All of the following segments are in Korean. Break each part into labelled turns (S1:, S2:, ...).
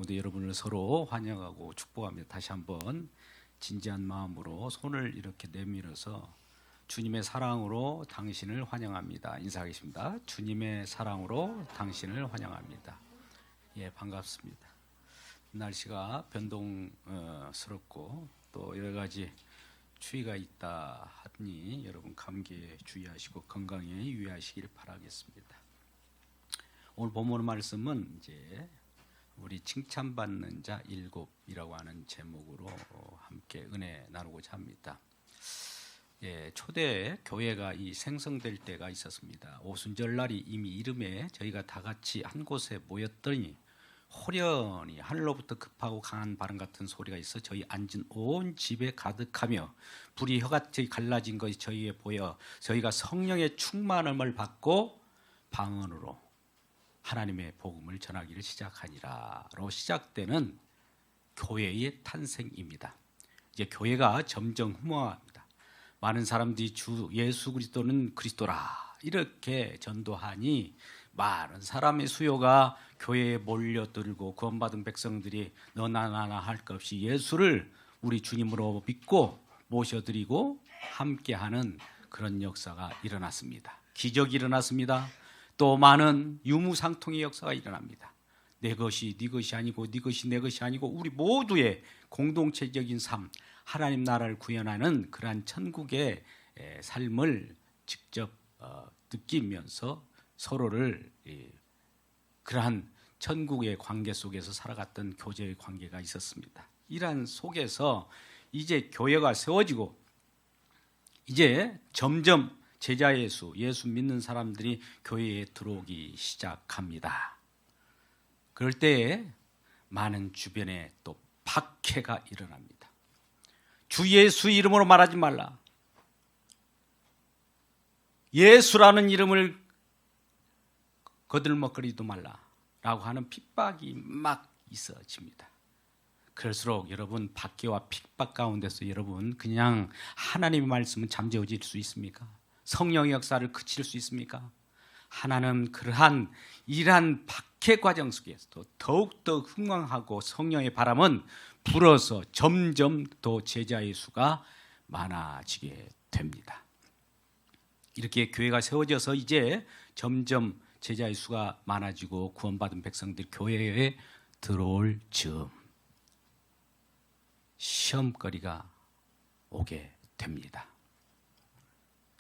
S1: 오늘도 여러분을 서로 환영하고 축복하며 다시 한번 진지한 마음으로 손을 이렇게 내밀어서 주님의 사랑으로 당신을 환영합니다. 인사하겠습니다. 주님의 사랑으로 당신을 환영합니다. 예, 반갑습니다. 날씨가 변동스럽고 또 여러 가지 추위가 있다 하니 여러분 감기에 주의하시고 건강에 유의하시길 바라겠습니다. 오늘 본문 말씀은 이제 우리 칭찬받는 자 일곱이라고 하는 제목으로 함께 은혜 나누고자 합니다. 예, 초대 교회가 이 생성될 때가 있었습니다. 오순절날이 이미 이름에 저희가 다 같이 한 곳에 모였더니 호련히 하늘로부터 급하고 강한 바람 같은 소리가 있어 저희 앉은 온 집에 가득하며 불이 혀같이 갈라진 것이 저희에 보여 저희가 성령의 충만함을 받고 방언으로 하나님의 복음을 전하기를 시작하니라로 시작되는 교회의 탄생입니다. 이제 교회가 점점 흥황합니다. 많은 사람들이 주 예수 그리스도는 그리스도라 이렇게 전도하니 많은 사람의 수요가 교회에 몰려들고 구원받은 백성들이 너나 나나 할 것 없이 예수를 우리 주님으로 믿고 모셔드리고 함께하는 그런 역사가 일어났습니다. 기적이 일어났습니다. 또 많은 유무상통의 역사가 일어납니다. 내 것이 네 것이 아니고 네 것이 내 것이 아니고 우리 모두의 공동체적인 삶, 하나님 나라를 구현하는 그러한 천국의 삶을 직접 느끼면서 서로를 그러한 천국의 관계 속에서 살아갔던 교제의 관계가 있었습니다. 이러한 속에서 이제 교회가 세워지고 이제 점점 제자 예수 믿는 사람들이 교회에 들어오기 시작합니다. 그럴 때에 많은 주변에 또 박해가 일어납니다. 주 예수 이름으로 말하지 말라. 예수라는 이름을 거들먹거리도 말라라고 하는 핍박이 막 있어집니다. 그럴수록 여러분 박해와 핍박 가운데서 여러분 그냥 하나님의 말씀은 잠재워질 수 있습니까? 성령의 역사를 그칠 수 있습니까? 하나는 그러한 이러한 박해 과정 속에서도 더욱더 흥왕하고 성령의 바람은 불어서 점점 더 제자의 수가 많아지게 됩니다. 이렇게 교회가 세워져서 이제 점점 제자의 수가 많아지고 구원받은 백성들이 교회에 들어올 즈음 시험거리가 오게 됩니다.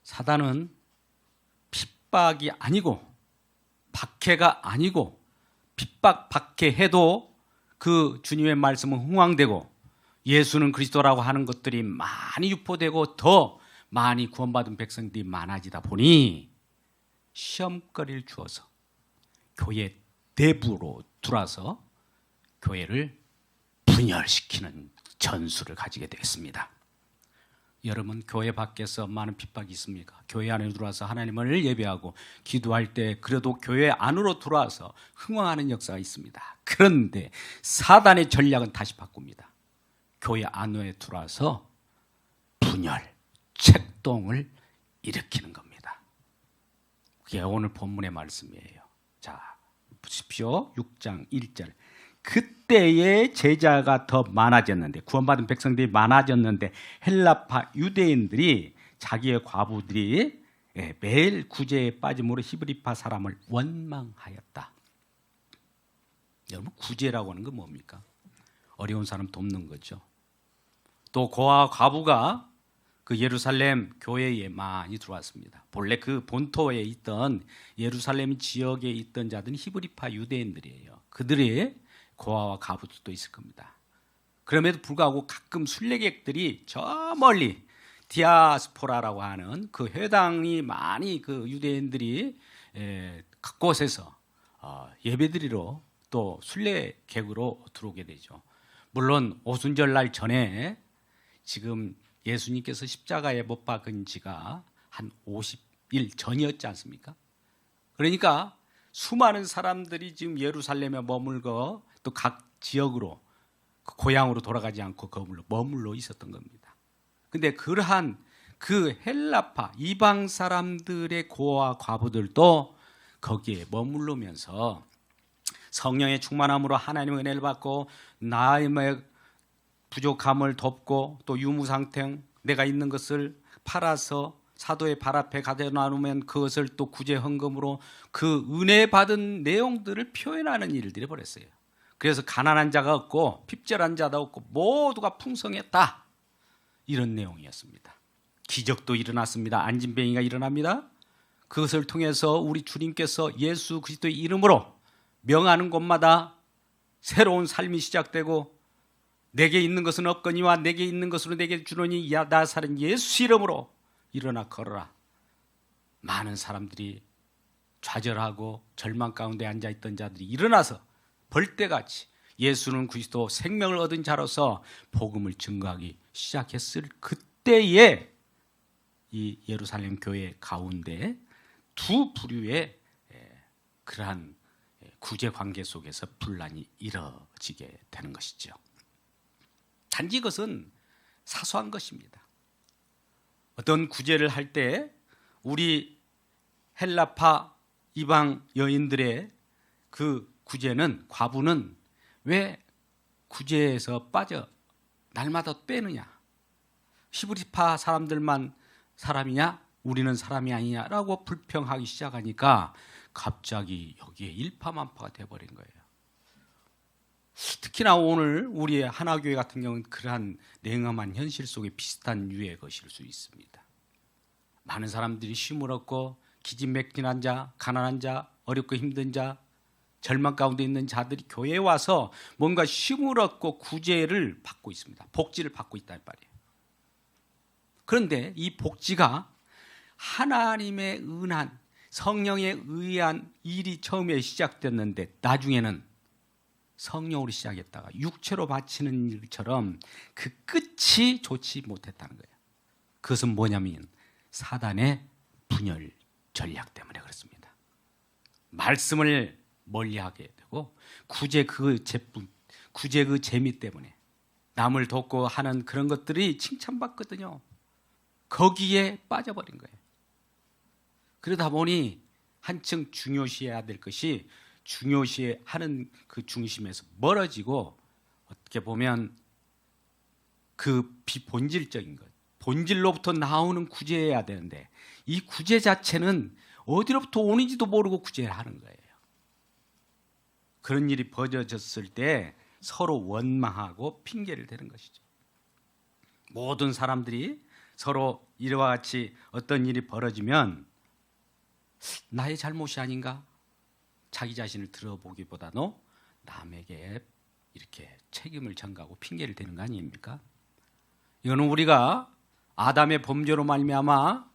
S1: 사단은 핍박이 아니고 박해가 아니고 핍박 박해해도 그 주님의 말씀은 흥왕되고 예수는 그리스도라고 하는 것들이 많이 유포되고 더 많이 구원받은 백성들이 많아지다 보니 시험거리를 주어서 교회 내부로 들어와서 교회를 분열시키는 전술을 가지게 되겠습니다. 여러분 교회 밖에서 많은 핍박이 있습니까? 교회 안에 들어와서 하나님을 예배하고 기도할 때 그래도 교회 안으로 들어와서 흥황하는 역사가 있습니다. 그런데 사단의 전략은 다시 바꿉니다. 교회 안에 들어와서 분열, 책동을 일으키는 겁니다. 그게 오늘 본문의 말씀이에요. 자, 보십시오. 6장 1절. 그때의 제자가 더 많아졌는데 구원받은 백성들이 많아졌는데 헬라파 유대인들이 자기의 과부들이 매일 구제에 빠짐으로 히브리파 사람을 원망하였다. 여러분 구제라고 하는 건 뭡니까? 어려운 사람 돕는 거죠. 또 고아 과부가 그 예루살렘 교회에 많이 들어왔습니다. 본래 그 본토에 있던 예루살렘 지역에 있던 자들은 히브리파 유대인들이에요. 그들이 고아와 과부들도 있을 겁니다. 그럼에도 불구하고 가끔 순례객들이 저 멀리 디아스포라라고 하는 그 회당이 많이 그 유대인들이 그곳에서 예배드리러 또 순례객으로 들어오게 되죠. 물론 오순절날 전에 지금 예수님께서 십자가에 못 박은 지가 한 50일 전이었지 않습니까? 그러니까 수많은 사람들이 지금 예루살렘에 머물고 또 각 지역으로 고향으로 돌아가지 않고 머물러 있었던 겁니다. 근데 그러한 그 헬라파 이방 사람들의 고아 과부들도 거기에 머물르면서 성령의 충만함으로 하나님의 은혜를 받고 나의 부족함을 돕고 또 유무상태 내가 있는 것을 팔아서 사도의 발 앞에 가져 나누면 그것을 또 구제 헌금으로 그 은혜 받은 내용들을 표현하는 일들이 벌었어요. 그래서 가난한 자가 없고 핍절한 자도 없고 모두가 풍성했다. 이런 내용이었습니다. 기적도 일어났습니다. 안진뱅이가 일어납니다. 그것을 통해서 우리 주님께서 예수 그리스도의 이름으로 명하는 곳마다 새로운 삶이 시작되고 내게 있는 것은 없거니와 내게 있는 것으로 내게 주노니 나사렛 예수 이름으로 일어나 걸어라. 많은 사람들이 좌절하고 절망 가운데 앉아있던 자들이 일어나서 벌떼같이 예수는 그리스도 생명을 얻은 자로서 복음을 증거하기 시작했을 그때에 이 예루살렘 교회 가운데 두 부류의 그러한 구제 관계 속에서 분란이 이뤄지게 되는 것이죠. 단지 이것은 사소한 것입니다. 어떤 구제를 할 때 우리 헬라파 이방 여인들의 그 구제는 과부는 왜 구제에서 빠져 날마다 빼느냐? 히브리파 사람들만 사람이냐? 우리는 사람이 아니냐라고 불평하기 시작하니까 갑자기 여기에 일파만파가 돼버린 거예요. 특히나 오늘 우리의 하나교회 같은 경우는 그러한 냉엄한 현실 속에 비슷한 유의 것일 수 있습니다. 많은 사람들이 쉼을 얻고 기진맥진한 자, 가난한 자, 어렵고 힘든 자, 절망 가운데 있는 자들이 교회에 와서 뭔가 쉼을 얻고 구제를 받고 있습니다. 복지를 받고 있다는 말이에요. 그런데 이 복지가 하나님의 은한 성령에 의한 일이 처음에 시작됐는데 나중에는 성령으로 시작했다가 육체로 바치는 일처럼 그 끝이 좋지 못했다는 거예요. 그것은 뭐냐면 사단의 분열 전략 때문에 그렇습니다. 말씀을 멀리하게 되고 구제 그 재미 때문에 남을 돕고 하는 그런 것들이 칭찬받거든요. 거기에 빠져버린 거예요. 그러다 보니 한층 중요시해야 될 것이 중요시하는 그 중심에서 멀어지고 어떻게 보면 그 비본질적인 것, 본질로부터 나오는 구제해야 되는데 이 구제 자체는 어디로부터 오는지도 모르고 구제를 하는 거예요. 그런 일이 벌어졌을 때 서로 원망하고 핑계를 대는 것이죠. 모든 사람들이 서로 이와 같이 어떤 일이 벌어지면 나의 잘못이 아닌가? 자기 자신을 들어보기보다는 남에게 이렇게 책임을 전가하고 핑계를 대는 거 아닙니까? 이거는 우리가 아담의 범죄로 말미암아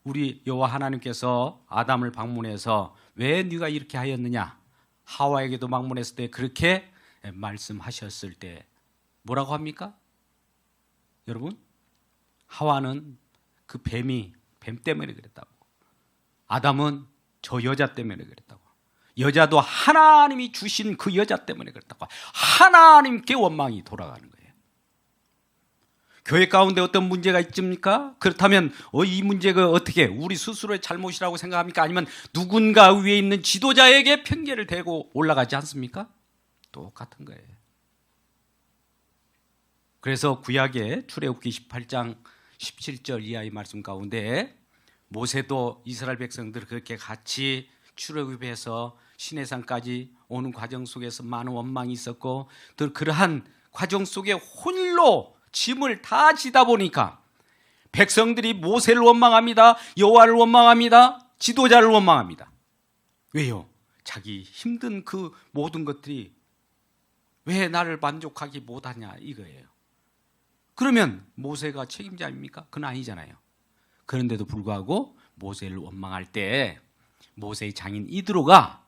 S1: 우리 여호와 하나님께서 아담을 방문해서 왜 네가 이렇게 하였느냐? 하와에게도 방문했을 때 그렇게 말씀하셨을 때 뭐라고 합니까? 여러분, 하와는 그 뱀 때문에 그랬다고. 아담은 저 여자 때문에 그랬다고. 여자도 하나님이 주신 그 여자 때문에 그랬다고. 하나님께 원망이 돌아가는 거예요. 교회 가운데 어떤 문제가 있습니까? 그렇다면 이 문제가 어떻게 우리 스스로의 잘못이라고 생각합니까? 아니면 누군가 위에 있는 지도자에게 핑계를 대고 올라가지 않습니까? 똑같은 거예요. 그래서 구약의 출애굽기 18장 17절 이하의 말씀 가운데 모세도 이스라엘 백성들 그렇게 같이 출애굽해서 시내산까지 오는 과정 속에서 많은 원망이 있었고 또 그러한 과정 속에 홀로 짐을 다 지다 보니까 백성들이 모세를 원망합니다. 여호와를 원망합니다. 지도자를 원망합니다. 왜요? 자기 힘든 그 모든 것들이 왜 나를 만족하기 못하냐 이거예요. 그러면 모세가 책임자입니까? 그건 아니잖아요. 그런데도 불구하고 모세를 원망할 때 모세의 장인 이드로가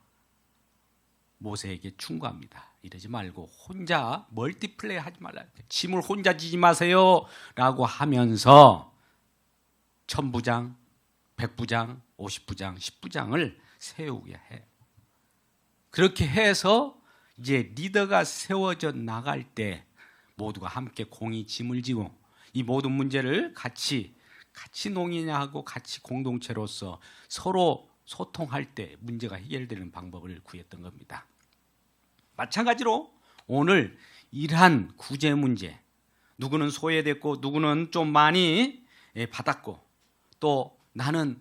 S1: 모세에게 충고합니다. 이러지 말고 혼자 멀티플레이 하지 말라. 짐을 혼자 지지 마세요 라고 하면서 1000부장, 100부장, 50부장, 10부장을 세우게 해요. 그렇게 해서 이제 리더가 세워져 나갈 때 모두가 함께 공히 짐을 지고 이 모든 문제를 같이 농인하고 같이 공동체로서 서로 소통할 때 문제가 해결되는 방법을 구했던 겁니다. 마찬가지로 오늘 이러한 구제 문제, 누구는 소외됐고 누구는 좀 많이 받았고 또 나는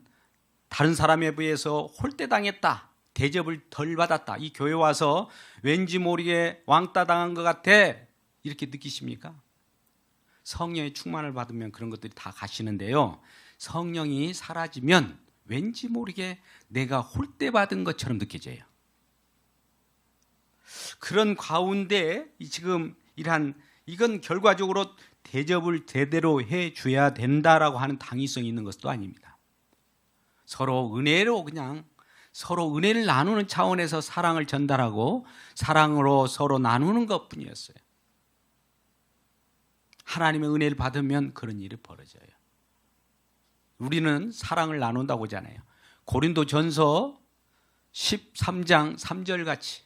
S1: 다른 사람에 비해서 홀대당했다, 대접을 덜 받았다, 이 교회 와서 왠지 모르게 왕따 당한 것 같아, 이렇게 느끼십니까? 성령의 충만을 받으면 그런 것들이 다 가시는데요, 성령이 사라지면 왠지 모르게 내가 홀대받은 것처럼 느껴져요. 그런 가운데 지금 이건 결과적으로 대접을 제대로 해줘야 된다라고 하는 당위성이 있는 것도 아닙니다. 서로 은혜로 그냥 서로 은혜를 나누는 차원에서 사랑을 전달하고 사랑으로 서로 나누는 것뿐이었어요. 하나님의 은혜를 받으면 그런 일이 벌어져요. 우리는 사랑을 나눈다고 하잖아요. 고린도전서 13장 3절 같이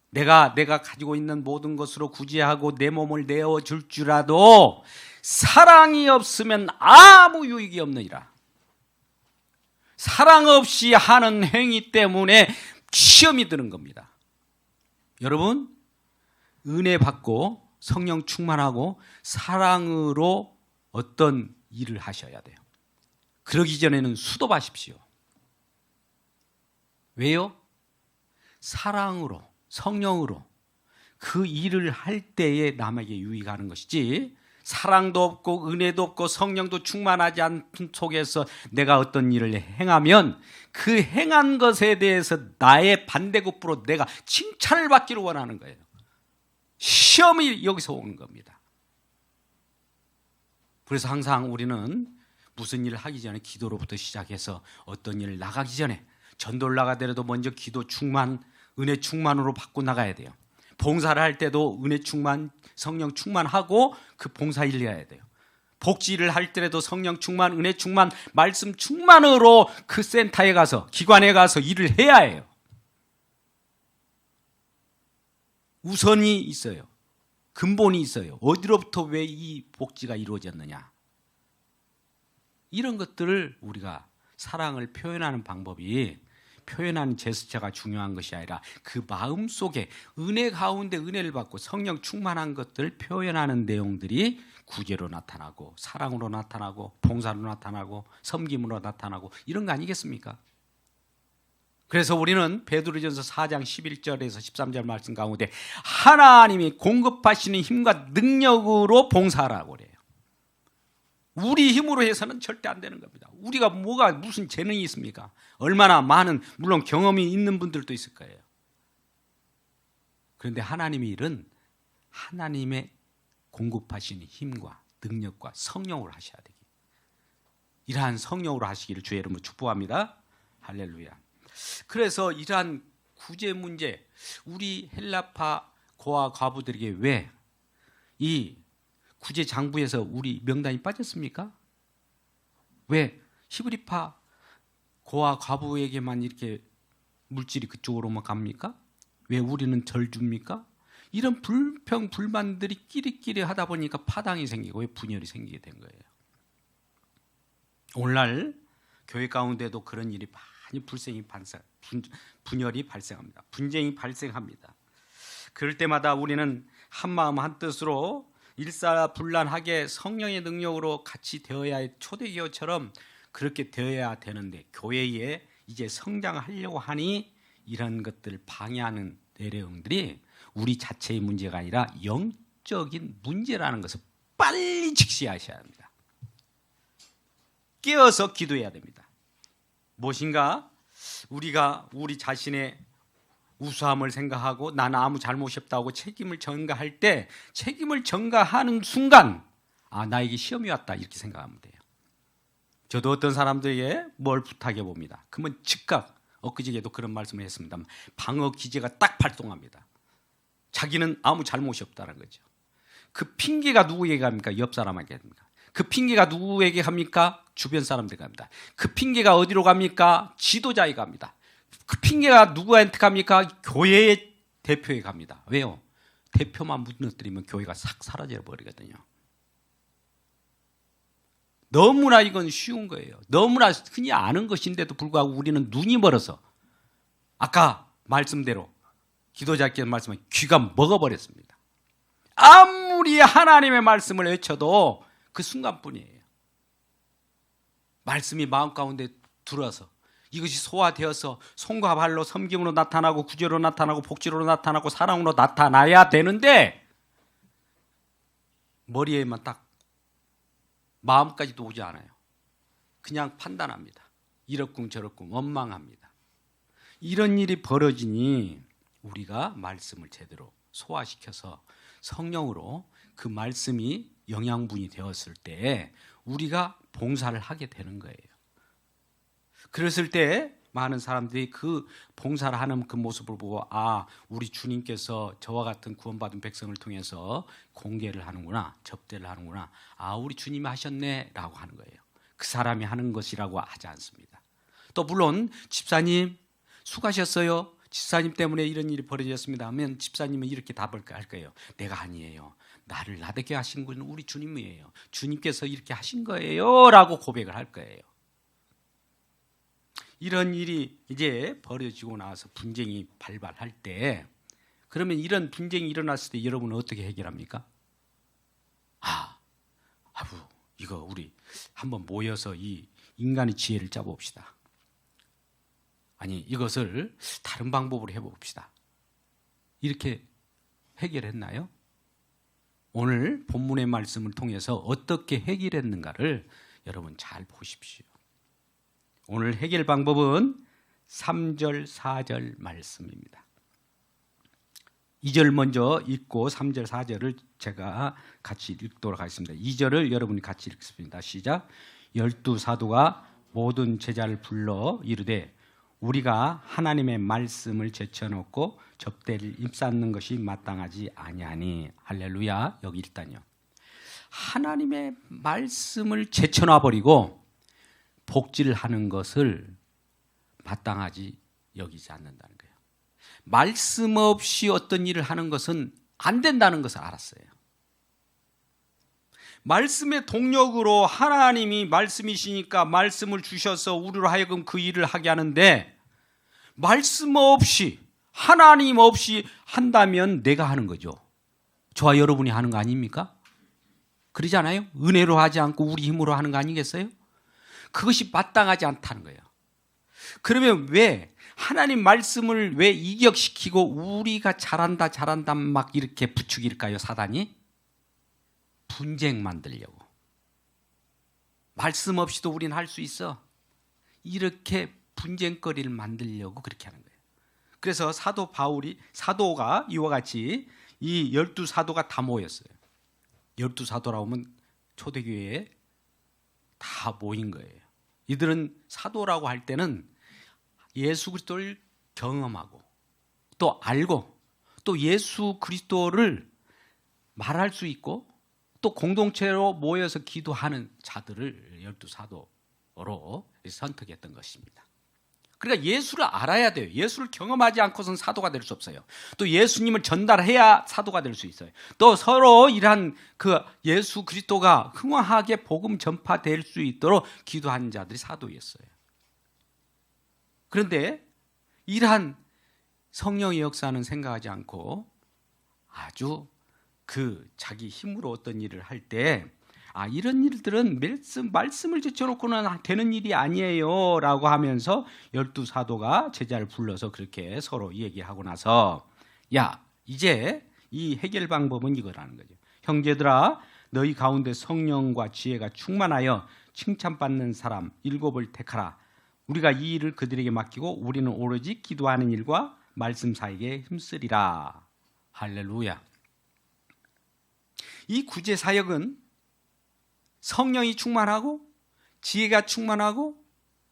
S1: 내가 가지고 있는 모든 것으로 구제하고 내 몸을 내어줄 줄라도 사랑이 없으면 아무 유익이 없느니라. 사랑 없이 하는 행위 때문에 시험이 드는 겁니다. 여러분, 은혜 받고 성령 충만하고 사랑으로 어떤 일을 하셔야 돼요. 그러기 전에는 수도하십시오. 왜요? 사랑으로, 성령으로 그 일을 할 때에 남에게 유익하는 것이지, 사랑도 없고 은혜도 없고 성령도 충만하지 않은 속에서 내가 어떤 일을 행하면 그 행한 것에 대해서 나의 반대급부로 내가 칭찬을 받기를 원하는 거예요. 시험이 여기서 오는 겁니다. 그래서 항상 우리는 무슨 일을 하기 전에 기도로부터 시작해서 어떤 일을 나가기 전에 전도를 나가더라도 먼저 기도 충만, 은혜 충만으로 받고 나가야 돼요. 봉사를 할 때도 은혜 충만, 성령 충만하고 그 봉사 일을 해야 돼요. 복지를 할 때라도 성령 충만, 은혜 충만, 말씀 충만으로 그 센터에 가서, 기관에 가서 일을 해야 해요. 우선이 있어요. 근본이 있어요. 어디로부터 왜 이 복지가 이루어졌느냐. 이런 것들을 우리가 사랑을 표현하는 방법이, 표현하는 제스처가 중요한 것이 아니라 그 마음 속에 은혜 가운데 은혜를 받고 성령 충만한 것들을 표현하는 내용들이 구제로 나타나고 사랑으로 나타나고 봉사로 나타나고 섬김으로 나타나고 이런 거 아니겠습니까? 그래서 우리는 베드로전서 4장 11절에서 13절 말씀 가운데 하나님이 공급하시는 힘과 능력으로 봉사하라고 그래요. 우리 힘으로 해서는 절대 안 되는 겁니다. 우리가 무슨 재능이 있습니까? 얼마나 많은, 물론 경험이 있는 분들도 있을 거예요. 그런데 하나님의 일은 하나님의 공급하시는 힘과 능력과 성령으로 하셔야 되기, 이러한 성령으로 하시기를 주의 이름으로 축복합니다. 할렐루야. 그래서 이러한 구제 문제, 우리 헬라파 고아 과부들에게 왜 이 구제 장부에서 우리 명단이 빠졌습니까? 왜 히브리파 고아 과부에게만 이렇게 물질이 그쪽으로만 갑니까? 왜 우리는 덜 줍니까? 이런 불평 불만들이 끼리끼리 하다 보니까 파당이 생기고 분열이 생기게 된 거예요. 오늘날 교회 가운데도 그런 일이 많이 분열이 발생합니다. 분쟁이 발생합니다. 그럴 때마다 우리는 한마음 한뜻으로 일사불란하게 성령의 능력으로 같이 되어야 할 초대교회처럼 그렇게 되어야 되는데, 교회에 이제 성장하려고 하니 이런 것들을 방해하는 내용들이 우리 자체의 문제가 아니라 영적인 문제라는 것을 빨리 직시하셔야 합니다. 깨어서 기도해야 됩니다. 무엇인가 우리가 우리 자신의 우수함을 생각하고 나는 아무 잘못이 없다고 책임을 전가할 때, 책임을 전가하는 순간 나에게 시험이 왔다 이렇게 생각하면 돼요. 저도 어떤 사람들에게 뭘 부탁해 봅니다. 그러면 즉각, 엊그제도 그런 말씀을 했습니다. 방어 기제가 딱 발동합니다. 자기는 아무 잘못이 없다는 거죠. 그 핑계가 누구에게 갑니까? 옆 사람에게 갑니까? 그 핑계가 누구에게 갑니까? 주변 사람들에게 갑니다. 그 핑계가 어디로 갑니까? 지도자에게 갑니다. 그 핑계가 누구한테 갑니까? 교회의 대표에 갑니다. 왜요? 대표만 무너뜨리면 교회가 싹 사라져 버리거든요. 너무나 이건 쉬운 거예요. 너무나 흔히 아는 것인데도 불구하고 우리는 눈이 멀어서 아까 말씀대로 기도자께서 말씀하신 귀가 먹어버렸습니다. 아무리 하나님의 말씀을 외쳐도 그 순간뿐이에요. 말씀이 마음 가운데 들어서 이것이 소화되어서 손과 발로 섬김으로 나타나고 구제로 나타나고 복지로 나타나고 사랑으로 나타나야 되는데 머리에만 딱 마음까지도 오지 않아요. 그냥 판단합니다. 이렇군 저렇군 원망합니다. 이런 일이 벌어지니 우리가 말씀을 제대로 소화시켜서 성령으로 그 말씀이 영양분이 되었을 때 우리가 봉사를 하게 되는 거예요. 그랬을 때 많은 사람들이 그 봉사를 하는 그 모습을 보고 아, 우리 주님께서 저와 같은 구원받은 백성을 통해서 공개를 하는구나, 접대를 하는구나. 아, 우리 주님이 하셨네 라고 하는 거예요. 그 사람이 하는 것이라고 하지 않습니다. 또 물론 집사님 수고하셨어요. 집사님 때문에 이런 일이 벌어졌습니다 하면 집사님은 이렇게 답을 할 거예요. 내가 아니에요. 나를 나되게 하신 분은 우리 주님이에요. 주님께서 이렇게 하신 거예요 라고 고백을 할 거예요. 이런 일이 이제 벌어지고 나서 분쟁이 발발할 때 그러면 이런 분쟁이 일어났을 때 여러분은 어떻게 해결합니까? 이거 우리 한번 모여서 이 인간의 지혜를 짜봅시다. 아니 이것을 다른 방법으로 해봅시다. 이렇게 해결했나요? 오늘 본문의 말씀을 통해서 어떻게 해결했는가를 여러분 잘 보십시오. 오늘 해결 방법은 3절 4절 말씀입니다. 2절 먼저 읽고 3절 4절을 제가 같이 읽도록 하겠습니다. 2절을 여러분이 같이 읽습니다. 시작. 12 사도가 모든 제자를 불러 이르되 우리가 하나님의 말씀을 제쳐놓고 접대를 입삼는 것이 마땅하지 아니하니. 할렐루야. 여기 일단요. 하나님의 말씀을 제쳐놔버리고 복지를 하는 것을 마땅하지 여기지 않는다는 거예요. 말씀 없이 어떤 일을 하는 것은 안 된다는 것을 알았어요. 말씀의 동력으로 하나님이 말씀이시니까 말씀을 주셔서 우리로 하여금 그 일을 하게 하는데 말씀 없이 하나님 없이 한다면 내가 하는 거죠. 저와 여러분이 하는 거 아닙니까? 그러지 않아요? 은혜로 하지 않고 우리 힘으로 하는 거 아니겠어요? 그것이 마땅하지 않다는 거예요. 그러면 왜 하나님 말씀을 왜 이격시키고 우리가 잘한다 막 이렇게 부추길까요? 사단이? 분쟁 만들려고. 말씀 없이도 우리는 할 수 있어. 이렇게 분쟁거리를 만들려고 그렇게 하는 거예요. 그래서 사도가 이와 같이 이 12사도가 다 모였어요. 12사도라고 하면 초대교회에 다 모인 거예요. 이들은 사도라고 할 때는 예수 그리스도를 경험하고 또 알고 또 예수 그리스도를 말할 수 있고 또 공동체로 모여서 기도하는 자들을 12사도로 선택했던 것입니다. 그러니까 예수를 알아야 돼요. 예수를 경험하지 않고서는 사도가 될 수 없어요. 또 예수님을 전달해야 사도가 될 수 있어요. 또 서로 이러한 그 예수 그리스도가 흥황하게 복음 전파될 수 있도록 기도하는 자들이 사도였어요. 그런데 이러한 성령의 역사는 생각하지 않고 아주 그 자기 힘으로 어떤 일을 할 때 이런 일들은 말씀을 제쳐놓고는 되는 일이 아니에요 라고 하면서 12사도가 제자를 불러서 그렇게 서로 얘기하고 나서 이제 이 해결 방법은 이거라는 거죠. 형제들아 너희 가운데 성령과 지혜가 충만하여 칭찬받는 사람 7을 택하라. 우리가 이 일을 그들에게 맡기고 우리는 오로지 기도하는 일과 말씀 사이에 힘쓰리라. 할렐루야. 이 구제 사역은 성령이 충만하고 지혜가 충만하고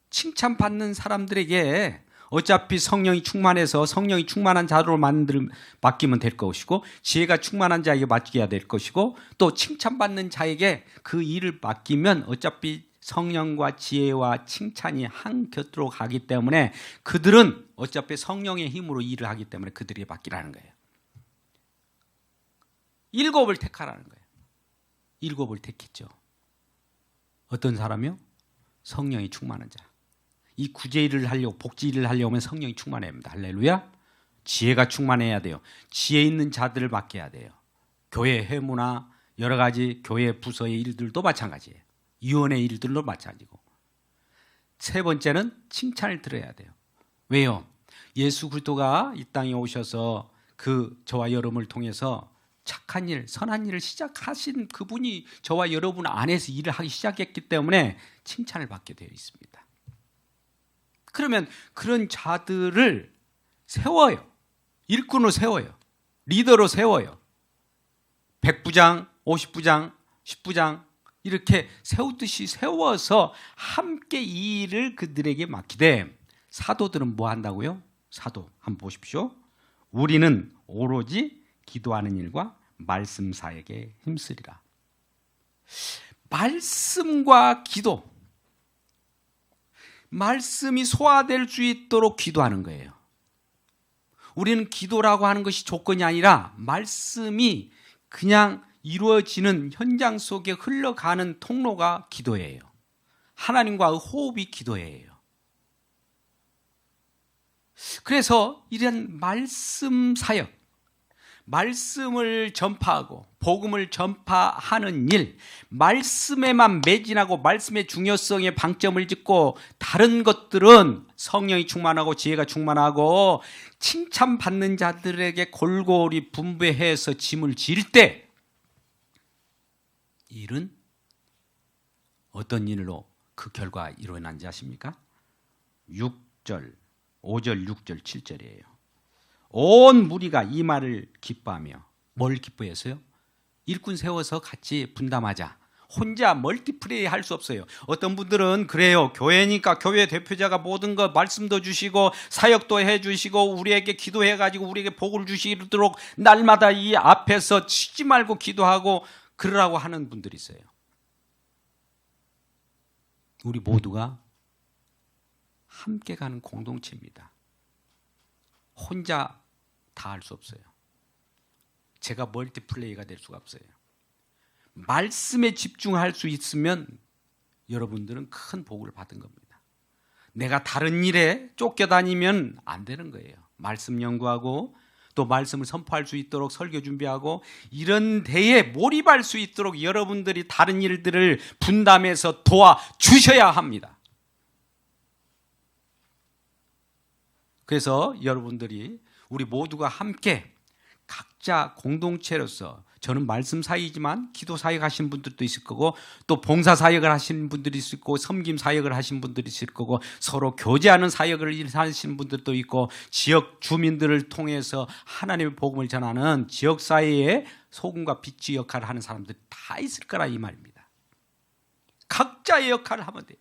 S1: 칭찬받는 사람들에게 어차피 성령이 충만해서 성령이 충만한 자로 맡기면 될 것이고 지혜가 충만한 자에게 맡겨야 될 것이고 또 칭찬받는 자에게 그 일을 맡기면 어차피 성령과 지혜와 칭찬이 한 곁으로 가기 때문에 그들은 어차피 성령의 힘으로 일을 하기 때문에 그들에게 맡기라는 거예요. 7을 택하라는 거예요. 7을 택했죠. 어떤 사람이요? 성령이 충만한 자. 이 구제 일을 하려고 복지 일을 하려고 하면 성령이 충만해야 합니다. 할렐루야. 지혜가 충만해야 돼요. 지혜 있는 자들을 맡겨야 돼요. 교회 회무나 여러 가지 교회 부서의 일들도 마찬가지예요. 위원회 일들도 마찬가지고. 세 번째는 칭찬을 들어야 돼요. 왜요? 예수 그리스도가 이 땅에 오셔서 저와 여러분을 통해서 착한 일, 선한 일을 시작하신 그분이 저와 여러분 안에서 일을 하기 시작했기 때문에 칭찬을 받게 되어 있습니다. 그러면 그런 자들을 세워요. 일꾼으로 세워요. 리더로 세워요. 100부장, 50부장, 10부장 이렇게 세우듯이 세워서 함께 이 일을 그들에게 맡기되 사도들은 뭐 한다고요? 사도 한번 보십시오. 우리는 오로지 기도하는 일과 말씀 사역에 힘쓰리라. 말씀과 기도, 말씀이 소화될 수 있도록 기도하는 거예요. 우리는 기도라고 하는 것이 조건이 아니라 말씀이 그냥 이루어지는 현장 속에 흘러가는 통로가 기도예요. 하나님과의 호흡이 기도예요. 그래서 이런 말씀 사역, 말씀을 전파하고 복음을 전파하는 일, 말씀에만 매진하고 말씀의 중요성에 방점을 짓고 다른 것들은 성령이 충만하고 지혜가 충만하고 칭찬받는 자들에게 골고루 분배해서 짐을 질 때 일은 어떤 일로 그 결과 일어난지 아십니까? 6절, 5절, 6절, 7절이에요. 온 무리가 이 말을 기뻐하며 뭘 기뻐했어요? 일꾼 세워서 같이 분담하자. 혼자 멀티플레이 할 수 없어요. 어떤 분들은 그래요. 교회니까 교회 대표자가 모든 거 말씀도 주시고 사역도 해주시고 우리에게 기도해가지고 우리에게 복을 주시도록 날마다 이 앞에서 쉬지 말고 기도하고 그러라고 하는 분들이 있어요. 우리 모두가 함께 가는 공동체입니다. 혼자 다 할 수 없어요. 제가 멀티플레이가 될 수가 없어요. 말씀에 집중할 수 있으면 여러분들은 큰 복을 받은 겁니다. 내가 다른 일에 쫓겨다니면 안 되는 거예요. 말씀 연구하고 또 말씀을 선포할 수 있도록 설교 준비하고 이런 데에 몰입할 수 있도록 여러분들이 다른 일들을 분담해서 도와주셔야 합니다. 그래서 여러분들이 우리 모두가 함께 각자 공동체로서 저는 말씀 사역이지만 기도 사역 하시는 분들도 있을 거고 또 봉사 사역을 하시는 분들이 있을 거고 섬김 사역을 하시는 분들이 있을 거고 서로 교제하는 사역을 하시는 분들도 있고 지역 주민들을 통해서 하나님의 복음을 전하는 지역 사회에 소금과 빛의 역할을 하는 사람들이 다 있을 거라 이 말입니다. 각자의 역할을 하면 돼요.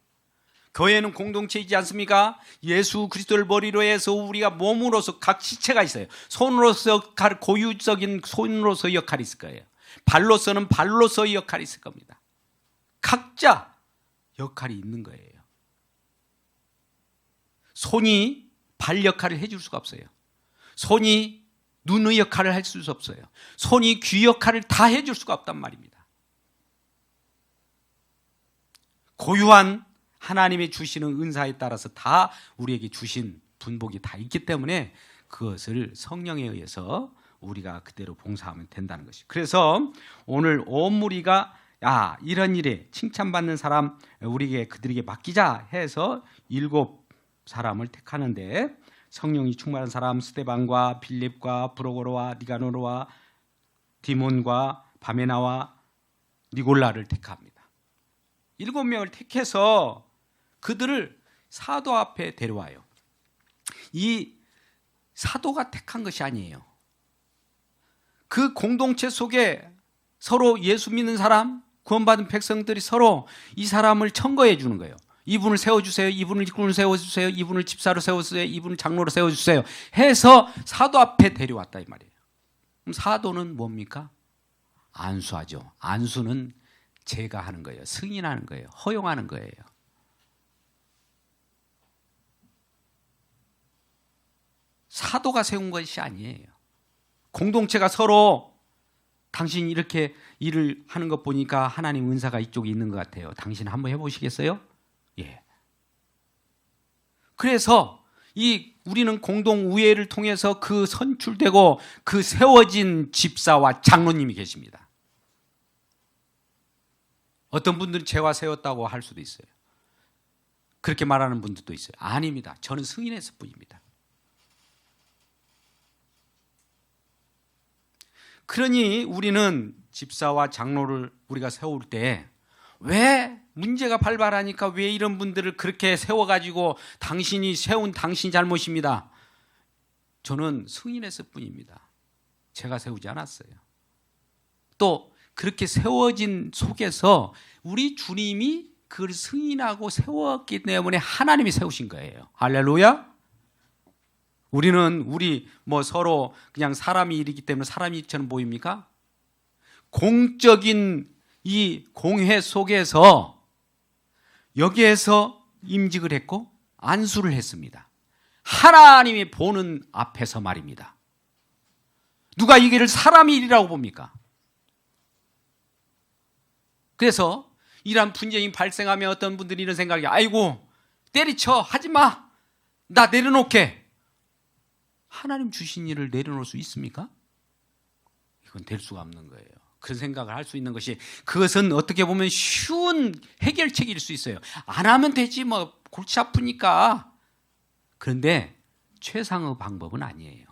S1: 교회는 공동체이지 않습니까? 예수 그리스도를 머리로 해서 우리가 몸으로서 각 지체가 있어요. 손으로서 역할, 고유적인 손으로서 역할이 있을 거예요. 발로서는 발로서의 역할이 있을 겁니다. 각자 역할이 있는 거예요. 손이 발 역할을 해줄 수가 없어요. 손이 눈의 역할을 할 수 없어요. 손이 귀 역할을 다 해줄 수가 없단 말입니다. 고유한 하나님이 주시는 은사에 따라서 다 우리에게 주신 분복이 다 있기 때문에 그것을 성령에 의해서 우리가 그대로 봉사하면 된다는 것이. 그래서 오늘 온 무리가 이런 일에 칭찬받는 사람 우리에게 그들에게 맡기자 해서 7사람을 택하는데 성령이 충만한 사람 스데반과 빌립과 브로고로와 니가노르와 디몬과 바메나와 니골라를 택합니다. 7명을 택해서 그들을 사도 앞에 데려와요. 이 사도가 택한 것이 아니에요. 그 공동체 속에 서로 예수 믿는 사람, 구원받은 백성들이 서로 이 사람을 청거해 주는 거예요. 이분을 세워주세요. 이분을 일꾼을 세워주세요. 이분을 집사로 세워주세요. 이분을 장로로 세워주세요. 해서 사도 앞에 데려왔다 이 말이에요. 그럼 사도는 뭡니까? 안수하죠. 안수는 제가 하는 거예요. 승인하는 거예요. 허용하는 거예요. 사도가 세운 것이 아니에요. 공동체가 서로 당신 이렇게 일을 하는 것 보니까 하나님 은사가 이쪽에 있는 것 같아요. 당신 한번 해보시겠어요? 예. 그래서 우리는 공동 우회를 통해서 그 선출되고 그 세워진 집사와 장로님이 계십니다. 어떤 분들은 제가 세웠다고 할 수도 있어요. 그렇게 말하는 분들도 있어요. 아닙니다. 저는 승인했을 뿐입니다. 그러니 우리는 집사와 장로를 우리가 세울 때 왜 문제가 발발하니까 왜 이런 분들을 그렇게 세워가지고 당신이 세운 당신 잘못입니다. 저는 승인했을 뿐입니다. 제가 세우지 않았어요. 또 그렇게 세워진 속에서 우리 주님이 그걸 승인하고 세웠기 때문에 하나님이 세우신 거예요. 할렐루야. 우리 서로 그냥 사람이 일이기 때문에 사람이 일처럼 보입니까? 공적인 이 공회 속에서 여기에서 임직을 했고 안수를 했습니다. 하나님이 보는 앞에서 말입니다. 누가 이게 사람의 일이라고 봅니까? 그래서 이러한 분쟁이 발생하면 어떤 분들이 이런 생각이 아이고 때리쳐 하지마 나 내려놓게. 하나님 주신 일을 내려놓을 수 있습니까? 이건 될 수가 없는 거예요. 그런 생각을 할 수 있는 것이 그것은 어떻게 보면 쉬운 해결책일 수 있어요. 안 하면 되지 골치 아프니까. 그런데 최상의 방법은 아니에요.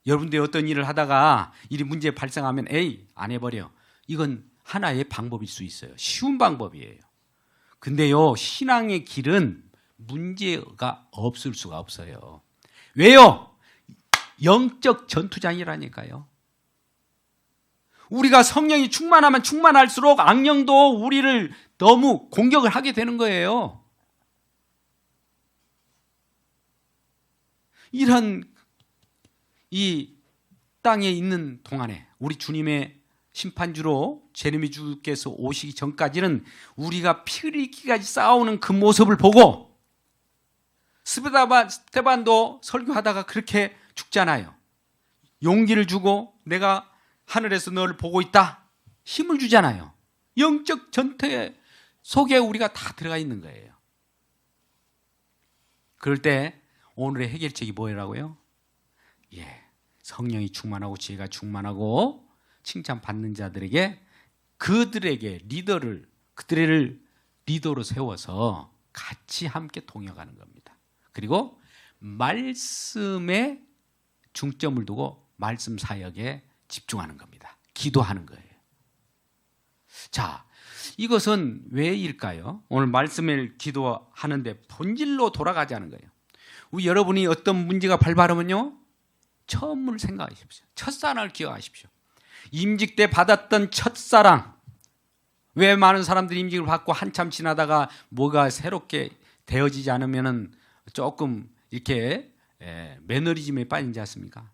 S1: 여러분들이 어떤 일을 하다가 일이 문제 발생하면 안 해버려. 이건 하나의 방법일 수 있어요. 쉬운 방법이에요. 근데요 신앙의 길은 문제가 없을 수가 없어요. 왜요? 영적 전투장이라니까요. 우리가 성령이 충만하면 충만할수록 악령도 우리를 너무 공격을 하게 되는 거예요. 이런 이 땅에 있는 동안에 우리 주님의 심판주로 제르미 주께서 오시기 전까지는 우리가 피 흘리기까지 싸우는 그 모습을 보고 스테반도 설교하다가 그렇게 죽잖아요. 용기를 주고 내가 하늘에서 너를 보고 있다. 힘을 주잖아요. 영적 전투 속에 우리가 다 들어가 있는 거예요. 그럴 때 오늘의 해결책이 뭐라고요? 성령이 충만하고 지혜가 충만하고 칭찬받는 자들에게 그들을 리더로 세워서 같이 함께 동역하는 겁니다. 그리고 말씀에 중점을 두고 말씀 사역에 집중하는 겁니다. 기도하는 거예요. 자, 이것은 왜일까요? 오늘 말씀을 기도하는데 본질로 돌아가자는 거예요. 여러분이 어떤 문제가 발발하면요, 처음을 생각하십시오. 첫사랑을 기억하십시오. 임직 때 받았던 첫사랑. 왜 많은 사람들이 임직을 받고 한참 지나다가 뭐가 새롭게 되어지지 않으면 조금 이렇게 매너리즘에 빠지지 않습니까?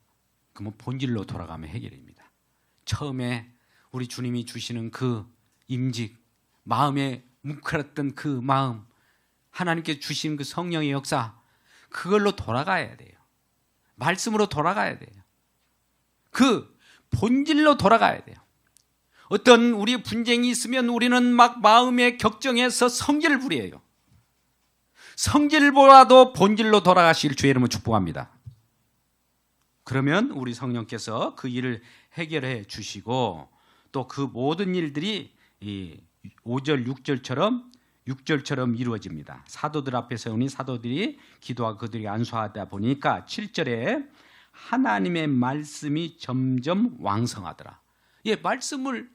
S1: 그러면 본질로 돌아가면 해결입니다. 처음에 우리 주님이 주시는 그 임직, 마음에 뭉클했던 그 마음, 하나님께 주신 그 성령의 역사, 그걸로 돌아가야 돼요. 말씀으로 돌아가야 돼요. 그 본질로 돌아가야 돼요. 어떤 우리 분쟁이 있으면 우리는 막 마음의 격정에서 성질을 부려요. 성질보다도 본질로 돌아가실 주의 이름을 축복합니다. 그러면 우리 성령께서 그 일을 해결해 주시고 또 그 모든 일들이 5절 6절처럼 이루어집니다. 사도들 앞에 세우니 사도들이 기도하고 그들이 안수하다 보니까 7절에 하나님의 말씀이 점점 왕성하더라. 말씀을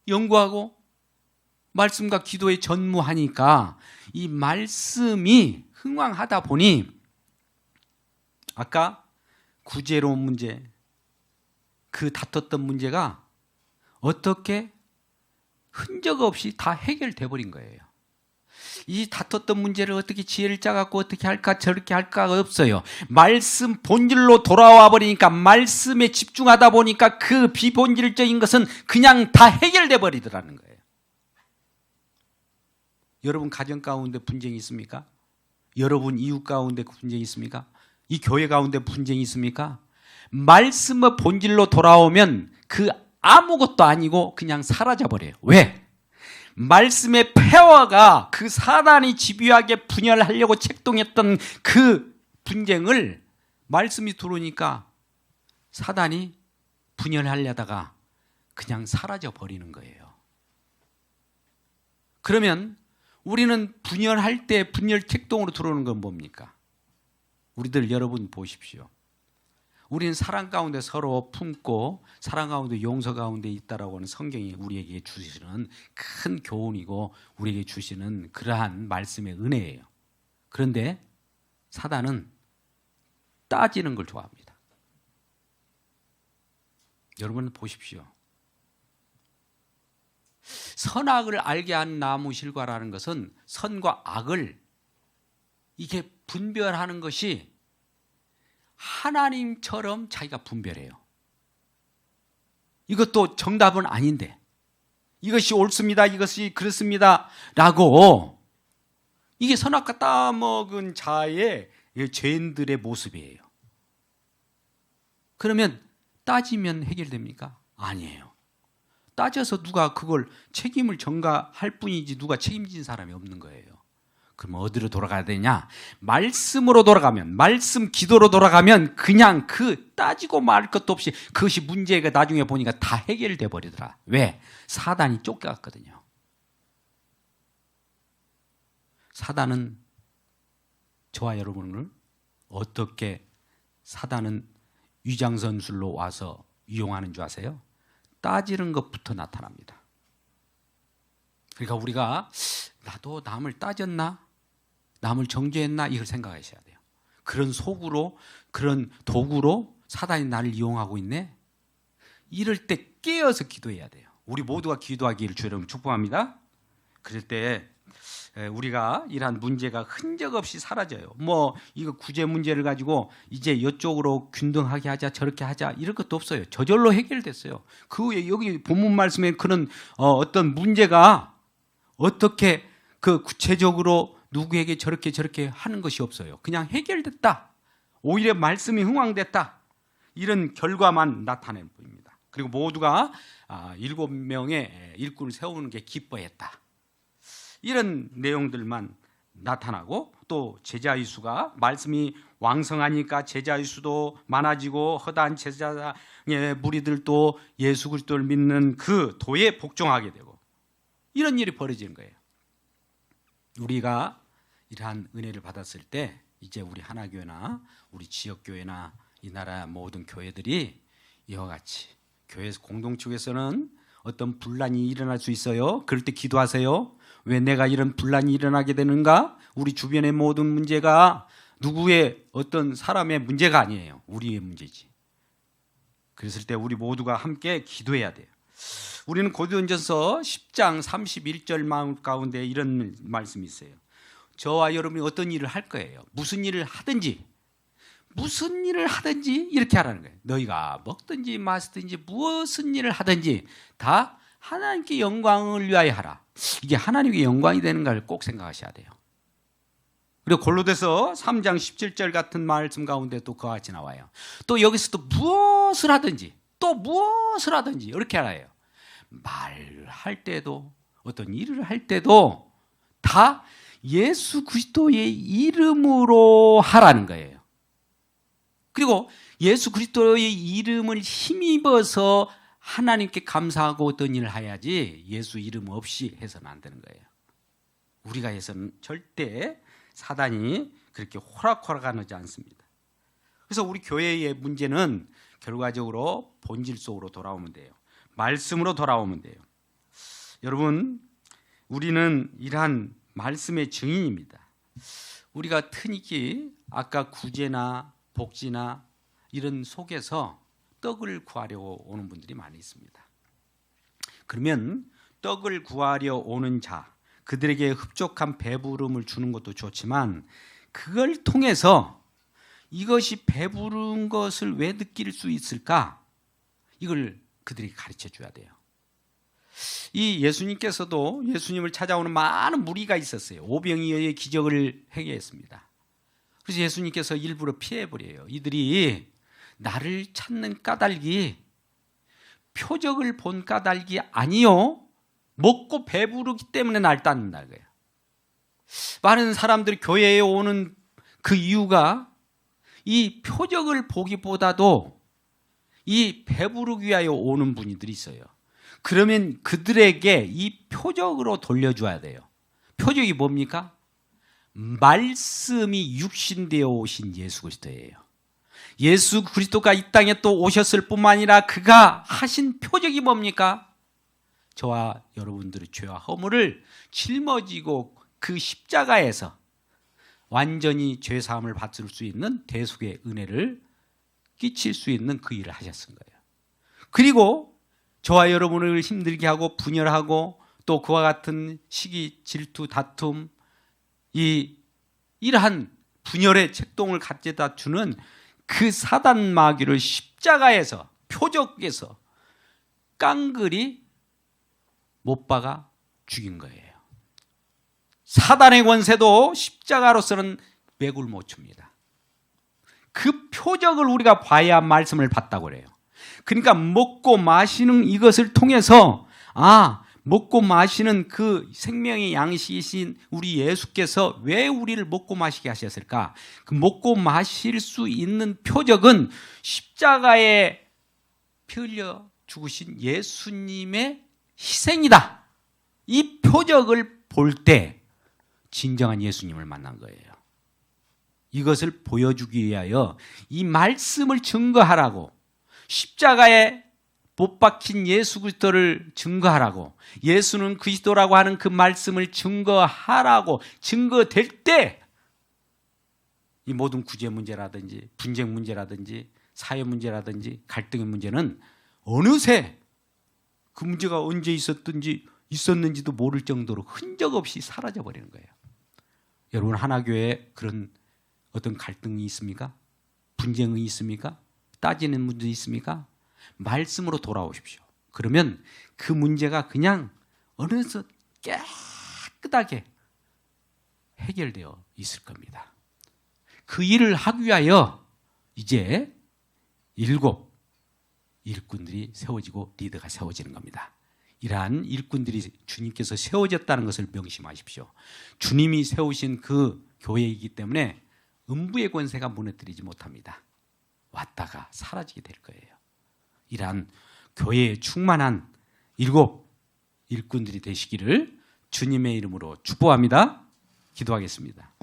S1: 연구하고 말씀과 기도에 전무하니까 이 말씀이 흥왕하다 보니 아까 구제로운 문제, 그 다퉜던 문제가 어떻게 흔적 없이 다 해결돼 버린 거예요. 이 다퉜던 문제를 어떻게 지혜를 짜갖고 어떻게 할까 저렇게 할까가 없어요. 말씀 본질로 돌아와 버리니까, 말씀에 집중하다 보니까 그 비본질적인 것은 그냥 다 해결돼 버리더라는 거예요. 여러분 가정 가운데 분쟁이 있습니까? 여러분 이웃 가운데 분쟁이 있습니까? 이 교회 가운데 분쟁이 있습니까? 말씀의 본질로 돌아오면 그 아무것도 아니고 그냥 사라져버려요. 왜? 말씀의 폐허가 그 사단이 집요하게 분열하려고 책동했던 그 분쟁을 말씀이 들어오니까 사단이 분열하려다가 그냥 사라져 버리는 거예요. 그러면 우리는 분열할 때 분열 책동으로 들어오는 건 뭡니까? 우리들 여러분 보십시오. 우리는 사랑 가운데 서로 품고 사랑 가운데 용서 가운데 있다라고 하는 성경이 우리에게 주시는 큰 교훈이고 우리에게 주시는 그러한 말씀의 은혜예요. 그런데 사단은 따지는 걸 좋아합니다. 여러분 보십시오. 선악을 알게 한 나무 실과라는 것은 선과 악을 이게 분별하는 것이 하나님처럼 자기가 분별해요. 이것도 정답은 아닌데 이것이 옳습니다. 이것이 그렇습니다. 라고 이게 선악과 따먹은 자의 죄인들의 모습이에요. 그러면 따지면 해결됩니까? 아니에요. 따져서 누가 그걸 책임을 전가할 뿐이지 누가 책임진 사람이 없는 거예요. 그럼 어디로 돌아가야 되냐? 말씀으로 돌아가면, 말씀 기도로 돌아가면 그냥 그 따지고 말 것도 없이 그것이 문제가 나중에 보니까 다 해결돼 버리더라. 왜? 사단이 쫓겨갔거든요. 사단은 저와 여러분을 어떻게 사단은 위장선술로 와서 이용하는 줄 아세요? 따지는 것부터 나타납니다. 그러니까 우리가 나도 남을 따졌나? 남을 정죄했나? 이걸 생각하셔야 돼요. 그런 속으로, 그런 도구로 사단이 나를 이용하고 있네? 이럴 때 깨어서 기도해야 돼요. 우리 모두가 기도하기를 주 여러분 축복합니다. 그럴 때 우리가 이러한 문제가 흔적 없이 사라져요. 뭐 이거 구제 문제를 가지고 이제 이쪽으로 균등하게 하자 저렇게 하자 이럴 것도 없어요. 저절로 해결됐어요. 그 후에 여기 본문 말씀에 그런 어떤 문제가 어떻게 그 구체적으로 누구에게 저렇게 하는 것이 없어요. 그냥 해결됐다. 오히려 말씀이 흥왕됐다. 이런 결과만 나타내 보입니다. 그리고 모두가 7명의 일꾼을 세우는 게 기뻐했다. 이런 내용들만 나타나고 또 제자의 수가 말씀이 왕성하니까 제자의 수도 많아지고 허다한 제자의 무리들도 예수 그리스도를 믿는 그 도에 복종하게 되고 이런 일이 벌어지는 거예요. 우리가 이러한 은혜를 받았을 때 이제 우리 하나교회나 우리 지역교회나 이 나라 모든 교회들이 이와 같이 교회 공동체에서는 어떤 분란이 일어날 수 있어요. 그럴 때 기도하세요. 왜 내가 이런 분란이 일어나게 되는가? 우리 주변의 모든 문제가 누구의 어떤 사람의 문제가 아니에요. 우리의 문제지. 그랬을 때 우리 모두가 함께 기도해야 돼요. 우리는 고린도전서 10장 31절 가운데 이런 말씀이 있어요. 저와 여러분이 어떤 일을 할 거예요. 무슨 일을 하든지 이렇게 하라는 거예요. 너희가 먹든지 마시든지 무슨 일을 하든지 다 하나님께 영광을 위하여 하라. 이게 하나님께 영광이 되는 걸 꼭 생각하셔야 돼요. 그리고 골로새서 3장 17절 같은 말씀 가운데 또 그와 같이 나와요. 또 여기서 또 무엇을 하든지 이렇게 하라요. 말할 때도 어떤 일을 할 때도 다 예수 그리스도의 이름으로 하라는 거예요. 그리고 예수 그리스도의 이름을 힘입어서 하나님께 감사하고 어떤 일을 해야지 예수 이름 없이 해서는 안 되는 거예요. 우리가 해서는 절대 사단이 그렇게 호락호락하지 않습니다. 그래서 우리 교회의 문제는 결과적으로 본질 속으로 돌아오면 돼요. 말씀으로 돌아오면 돼요. 여러분, 우리는 이러한 말씀의 증인입니다. 우리가 흔히 아까 구제나 복지나 이런 속에서 떡을 구하려고 오는 분들이 많이 있습니다. 그러면 떡을 구하려 오는 자, 그들에게 흡족한 배부름을 주는 것도 좋지만 그걸 통해서 이것이 배부른 것을 왜 느낄 수 있을까? 이걸 그들에게 가르쳐 줘야 돼요. 이 예수님께서도 예수님을 찾아오는 많은 무리가 있었어요. 오병이어의 기적을 행했습니다. 그래서 예수님께서 일부러 피해버려요. 이들이 나를 찾는 까닭이 표적을 본 까닭이 아니요, 먹고 배부르기 때문에 날 찾는다 거예요. 많은 사람들이 교회에 오는 그 이유가 이 표적을 보기보다도 이 배부르기 위하여 오는 분들이 있어요. 그러면 그들에게 이 표적으로 돌려줘야 돼요. 표적이 뭡니까? 말씀이 육신되어 오신 예수 그리스도예요. 예수 그리스도가 이 땅에 또 오셨을 뿐만 아니라 그가 하신 표적이 뭡니까? 저와 여러분들의 죄와 허물을 짊어지고 그 십자가에서 완전히 죄사함을 받을 수 있는 대속의 은혜를 끼칠 수 있는 그 일을 하셨은 거예요. 그리고 저와 여러분을 힘들게 하고 분열하고 또 그와 같은 시기, 질투, 다툼 이러한 분열의 책동을 가져다 주는 그 사단 마귀를 십자가에서 표적에서 깡그리 못 박아 죽인 거예요. 사단의 권세도 십자가로서는 매굴 못 춥니다. 그 표적을 우리가 봐야 말씀을 받다고 그래요. 그러니까 먹고 마시는 이것을 통해서 먹고 마시는 그 생명의 양식이신 우리 예수께서 왜 우리를 먹고 마시게 하셨을까? 그 먹고 마실 수 있는 표적은 십자가에 피 흘려 죽으신 예수님의 희생이다. 이 표적을 볼 때 진정한 예수님을 만난 거예요. 이것을 보여주기 위하여 이 말씀을 증거하라고, 십자가에 못 박힌 예수 그리스도를 증거하라고, 예수는 그리스도라고 하는 그 말씀을 증거하라고, 증거될 때 이 모든 구제 문제라든지 분쟁 문제라든지 사회 문제라든지 갈등의 문제는 어느새 그 문제가 언제 있었는지도 모를 정도로 흔적 없이 사라져 버리는 거예요. 여러분, 하나교회에 그런 어떤 갈등이 있습니까? 분쟁이 있습니까? 따지는 문제 있습니까? 말씀으로 돌아오십시오. 그러면 그 문제가 그냥 어느새 깨끗하게 해결되어 있을 겁니다. 그 일을 하기 위하여 이제 7 일꾼들이 세워지고 리더가 세워지는 겁니다. 이러한 일꾼들이 주님께서 세워졌다는 것을 명심하십시오. 주님이 세우신 그 교회이기 때문에 음부의 권세가 무너뜨리지 못합니다. 왔다가 사라지게 될 거예요. 이러한 교회에 충만한 7 일꾼들이 되시기를 주님의 이름으로 축복합니다. 기도하겠습니다.